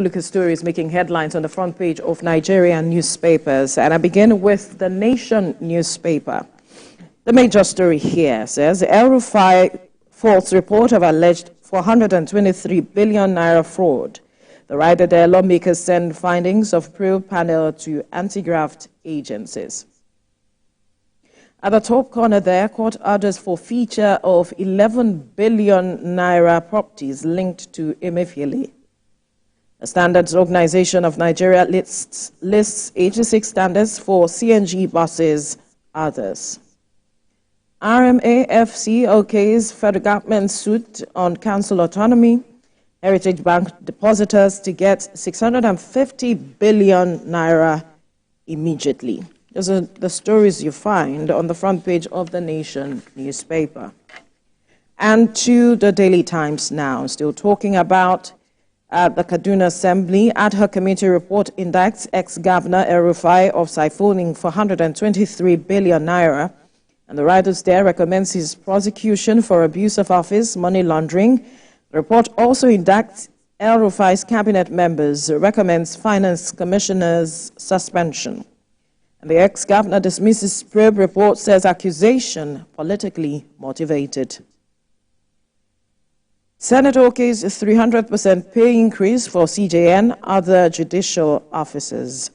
Look at stories making headlines on the front page of Nigerian newspapers, and I begin with the Nation newspaper. The major story here says El-Rufai false report of alleged 423 billion naira fraud. The writer there, lawmakers send findings of probe panel to anti-graft agencies. At the top corner there, court orders for feature of 11 billion naira properties linked to Emefiele. The Standards Organization of Nigeria lists 86 standards for CNG buses, others. RMAFC okays federal government suit on council autonomy. Heritage Bank depositors to get 650 billion naira immediately. Those are the stories you find on the front page of the Nation newspaper. And to the Daily Times now, still talking about the Kaduna Assembly. Ad hoc committee report indicts ex-governor El-Rufai of siphoning 423 billion naira. And the writers there recommends his prosecution for abuse of office, money laundering. The report also indicts El-Rufai's cabinet members, recommends finance commissioner's suspension. And the ex-governor dismisses probe report, says accusation politically motivated. Senate okays 300% pay increase for CJN, other judicial officers.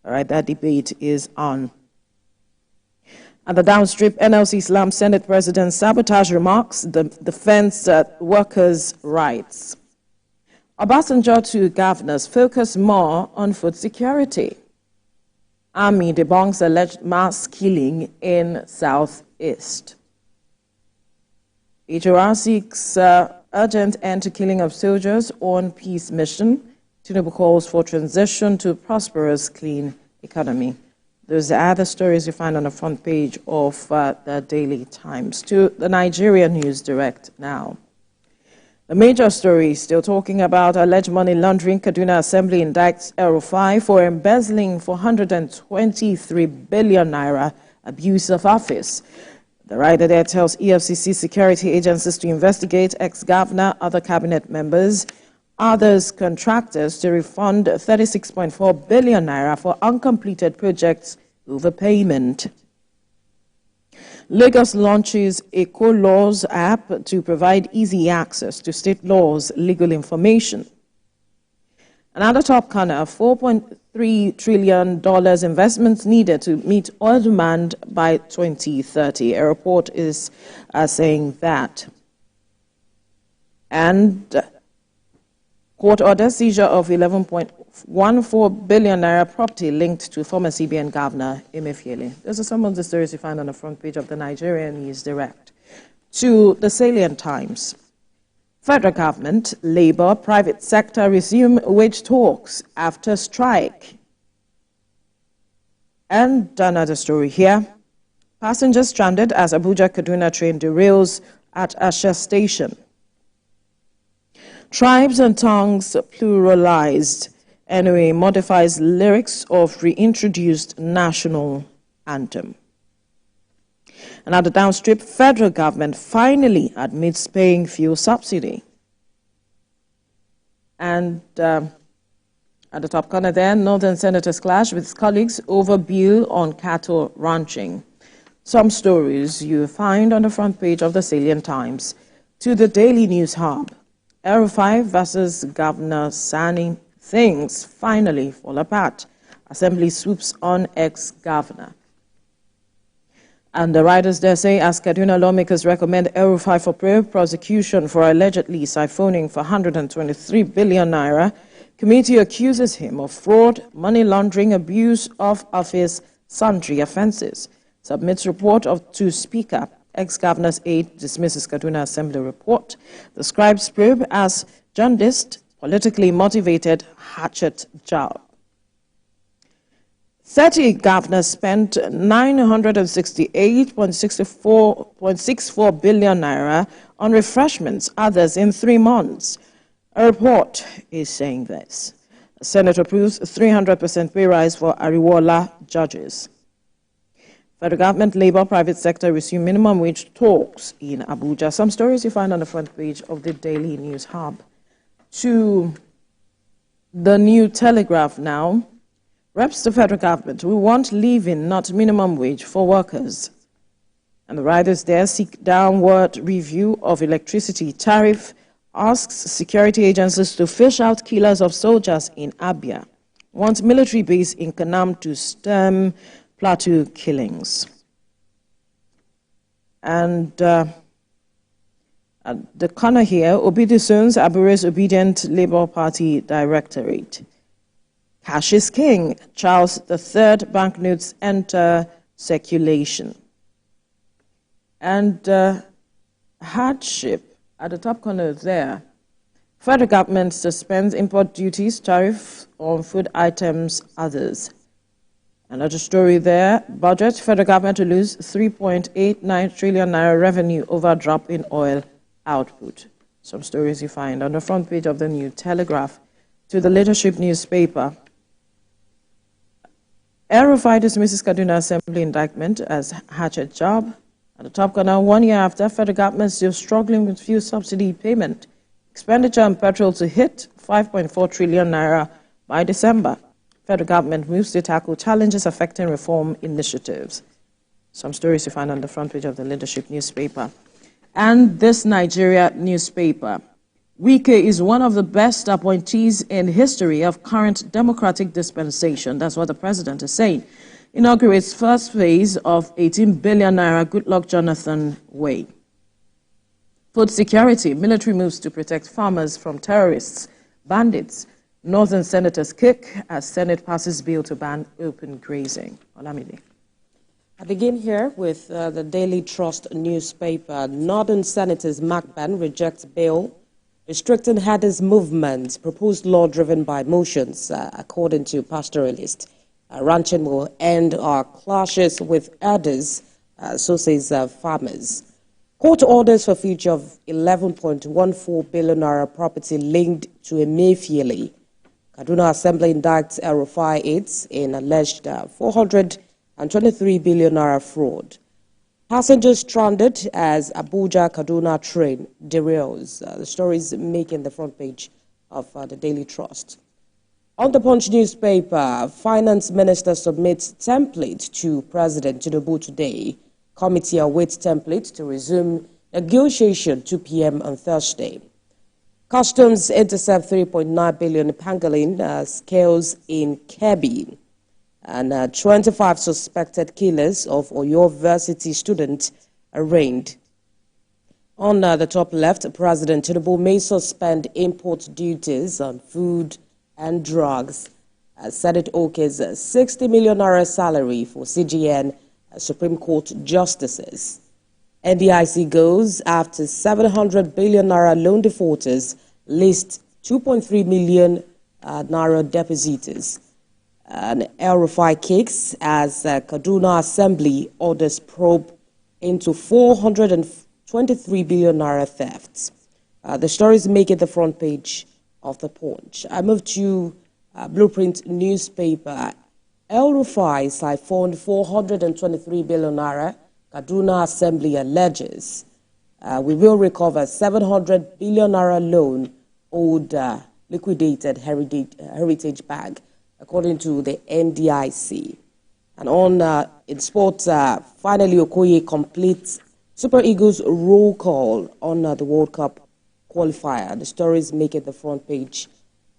All right, that debate is on. At the downstrip, NLC slams Senate President sabotage remarks, defends workers' rights. Obasanjo to governors focus more on food security. Army debunks alleged mass killing in Southeast. HOR seeks urgent end to killing of soldiers on peace mission. Tinubu calls for transition to prosperous, clean economy. Those are the stories you find on the front page of the Daily Times. To the Nigerian News Direct now. The major story still talking about alleged money laundering. Kaduna Assembly indicts El-Rufai for embezzling 423 billion naira abuse of office. The writer there tells EFCC security agencies to investigate ex-governor, other cabinet members, others contractors to refund 36.4 billion naira for uncompleted projects overpayment. Lagos launches Eco Laws app to provide easy access to state laws' legal information. And at the top corner, $4.3 trillion investments needed to meet oil demand by 2030. A report is saying that. And court orders seizure of 11.14 billion naira property linked to former CBN Governor Emefiele. Those are some of the stories you find on the front page of the Nigerian News Direct. To the Salient Times. Federal government, labor, private sector resume wage talks after strike. And another story here. Passengers stranded as Abuja-Kaduna train derails at Asha Station. Tribes and tongues pluralized. NOA modifies lyrics of reintroduced national anthem. And at the downstrip, federal government finally admits paying fuel subsidy. And at the top corner there, Northern senators clash with colleagues over bill on cattle ranching. Some stories you find on the front page of the Salient Times. To the Daily News Hub. El-Rufai versus Governor Sani. Things finally fall apart. Assembly swoops on ex-governor. And the writers there say, as Kaduna lawmakers recommend El-Rufai for prosecution for allegedly siphoning for 123 billion naira, committee accuses him of fraud, money laundering, abuse of office, sundry offenses. Submits report to Speaker. Ex-governor's aide dismisses Kaduna Assembly report. Describes probe as jaundiced, politically motivated hatchet job. 30 governors spent 968.64 billion naira on refreshments, others in 3 months. A report is saying this. The Senate approves 300% pay rise for Ariwola judges. Federal government, labor, private sector resume minimum wage talks in Abuja. Some stories you find on the front page of the Daily News Hub. To The New Telegraph now. Reps the federal government, we want living, not minimum wage for workers. And the riders there seek downward review of electricity tariff, asks security agencies to fish out killers of soldiers in Abia, wants military base in Kanam to stem plateau killings. And at the corner here, Obidison's Abure's Obedient Labour Party Directorate. Cash is king. Charles III banknotes enter circulation. And hardship at the top corner there. Federal government suspends import duties, tariff on food items, others. Another story there. Budget, federal government to lose 3.89 trillion naira revenue over drop in oil output. Some stories you find on the front page of the New Telegraph. To the leadership newspaper. El-Rufai dismisses Kaduna Assembly indictment as hatchet job. At the top corner, 1 year after, federal government still struggling with fuel subsidy payment. Expenditure on petrol to hit 5.4 trillion naira by December. Federal government moves to tackle challenges affecting reform initiatives. Some stories you find on the front page of the leadership newspaper. And this Nigeria newspaper. Wike is one of the best appointees in history of current democratic dispensation. That's what the president is saying. Inaugurates first phase of 18 billion naira Goodluck Jonathan way. Food security, military moves to protect farmers from terrorists, bandits. Northern senators kick as Senate passes bill to ban open grazing. Olamide. I begin here with the Daily Trust newspaper. Northern senators Mark Ban rejects bill restricting herders' movements, proposed law driven by motions, according to pastoralists. Ranching will end our clashes with herders, so says farmers. Court orders for future of 11.14 billion naira property linked to Emefiele. Kaduna Assembly indicts El-Rufai aides in alleged 423 billion naira fraud. Passengers stranded as Abuja-Kaduna train derails. The story is making the front page of the Daily Trust. On the Punch newspaper, Finance Minister submits template to President Tinubu today. Committee awaits template to resume negotiation 2 p.m. on Thursday. Customs intercept 3.9 billion pangolin scales in Kebbi. And 25 suspected killers of Oyo University students arraigned. On the top left, President Tinubu may suspend import duties on food and drugs. Senate okay's 60 million naira salary for CGN Supreme Court justices. NDIC goes after 700 billion naira loan defaulters, list 2.3 million naira depositors. And El-Rufai kicks as Kaduna Assembly orders probe into 423 billion naira thefts. The stories make it the front page of the Punch. I move to Blueprint newspaper. El-Rufai siphoned 423 billion naira. Kaduna Assembly alleges. We will recover 700 billion naira loan owed liquidated heritage bank, according to the NDIC. And on in sports, finally Okoye completes Super Eagles roll call on the World Cup qualifier. The stories make it the front page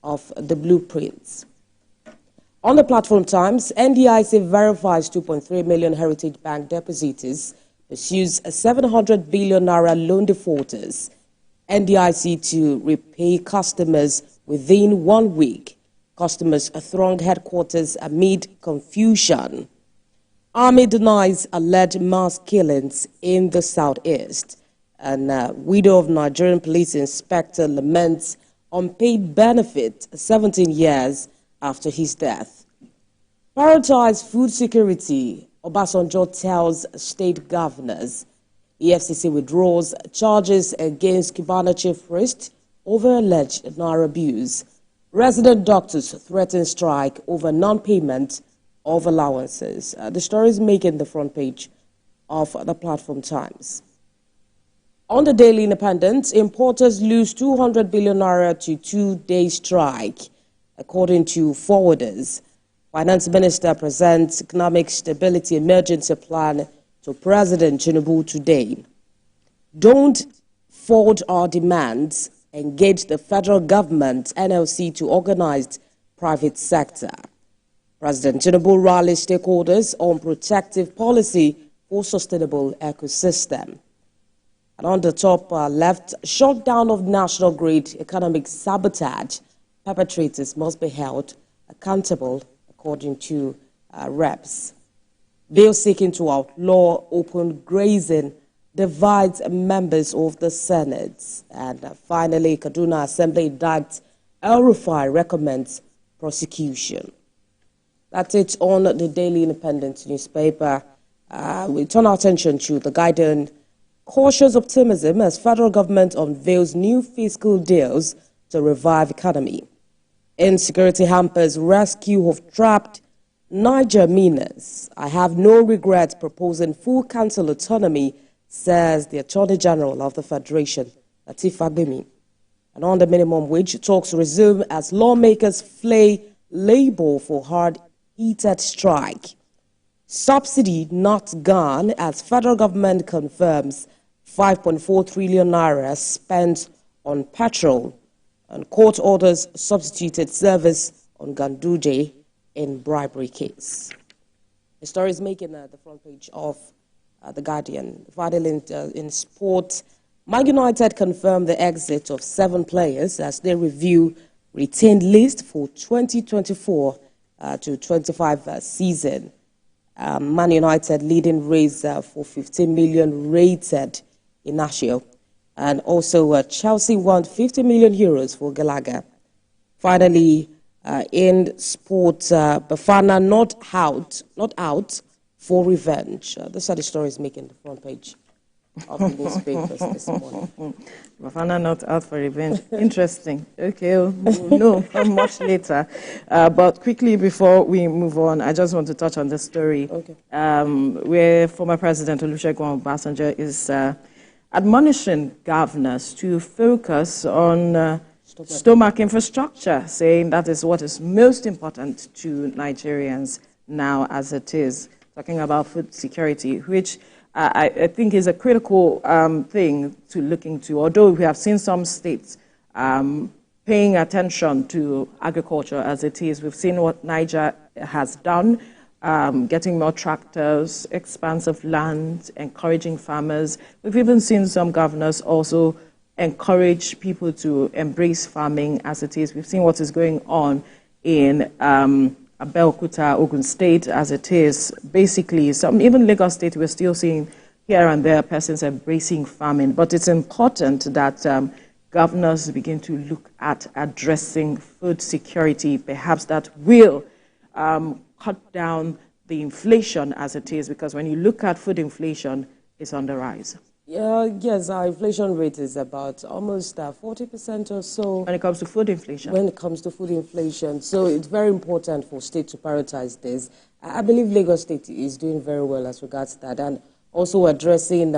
of the Blueprints. On the Platform Times, NDIC verifies 2.3 million Heritage Bank depositors, pursues 700 billion naira loan defaulters. NDIC to repay customers within 1 week. Customers throng headquarters amid confusion. Army denies alleged mass killings in the southeast. And widow of Nigerian police inspector laments unpaid benefit 17 years after his death. Prioritize food security, Obasanjo tells state governors. EFCC withdraws charges against Cubana chief priest over alleged naira abuse. Resident doctors threaten strike over non-payment of allowances. The story is making the front page of the Platform Times. On the Daily Independent, importers lose 200 billion naira to 2-day strike. according to forwarders. Finance Minister presents Economic Stability Emergency Plan to President Tinubu today. Don't fold our demands. Engage the federal government, NLC, to organize private sector. President Tinubu rallies stakeholders on protective policy for sustainable ecosystem. And on the top left, shutdown of national grid, economic sabotage. Perpetrators must be held accountable, according to reps. Bill seeking to outlaw open grazing divides members of the Senate. And finally, Kaduna Assembly indicts El-Rufai, recommends prosecution. That's it on the Daily Independent newspaper. We turn our attention to the Guardian. Cautious optimism as federal government unveils new fiscal deals to revive economy. Insecurity hampers rescue of trapped Niger miners. I have no regrets proposing full council autonomy, says the Attorney General of the Federation, Lateef Fagbemi. And on the minimum wage, talks resume as lawmakers flay labor for hard-heated strike. Subsidy not gone as federal government confirms 5.4 trillion naira spent on petrol, and court orders substituted service on Ganduje in bribery case. The story is making the front page of The Guardian. Finally, in sport, Man United confirmed the exit of 7 players as they review retained list for 2024 to 25 season. Man United leading raise for 15 million rated Inacio. And also Chelsea won 50 million euros for Gallagher. Finally, in sport, Bafana not out for revenge. These are the stories making the front page of the newspapers this morning. Bafana not out for revenge. Interesting. Okay, we'll know much later. But quickly before we move on, I just want to touch on this story. Okay. Where former President Olusegun Obasanjo is admonishing governors to focus on stomach infrastructure, saying that is what is most important to Nigerians now as it is. Talking about food security, which I think is a critical thing to look into, although we have seen some states paying attention to agriculture as it is. We've seen what Niger has done, getting more tractors, expansive land, encouraging farmers. We've even seen some governors also encourage people to embrace farming as it is. We've seen what is going on in Abeokuta, Ogun State, as it is. Basically, even Lagos State, we're still seeing here and there persons embracing farming. But it's important that governors begin to look at addressing food security. Perhaps that will cut down the inflation as it is, because when you look at food inflation, it's on the rise. Yes, our inflation rate is about almost 40% or so. When it comes to food inflation? When it comes to food inflation. So it's very important for state to prioritize this. I believe Lagos State is doing very well as regards that, and also addressing,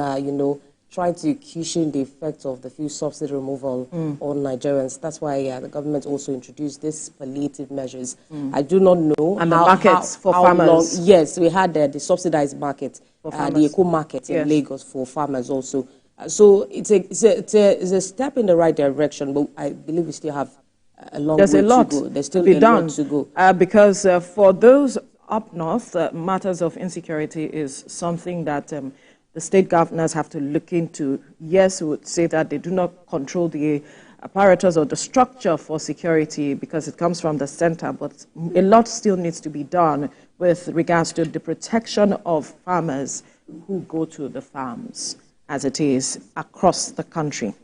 trying to cushion the effect of the fuel subsidy removal on Nigerians. That's why the government also introduced these palliative measures. I do not know. And the markets for farmers. Yes, we had the subsidized market, the eco market in Lagos for farmers also. So it's a step in the right direction, but I believe we still have a long way to go. There's still a lot to go. Because for those up north, matters of insecurity is something that the state governors have to look into. Yes, we would say that they do not control the apparatus or the structure for security because it comes from the center, but a lot still needs to be done with regards to the protection of farmers who go to the farms as it is across the country.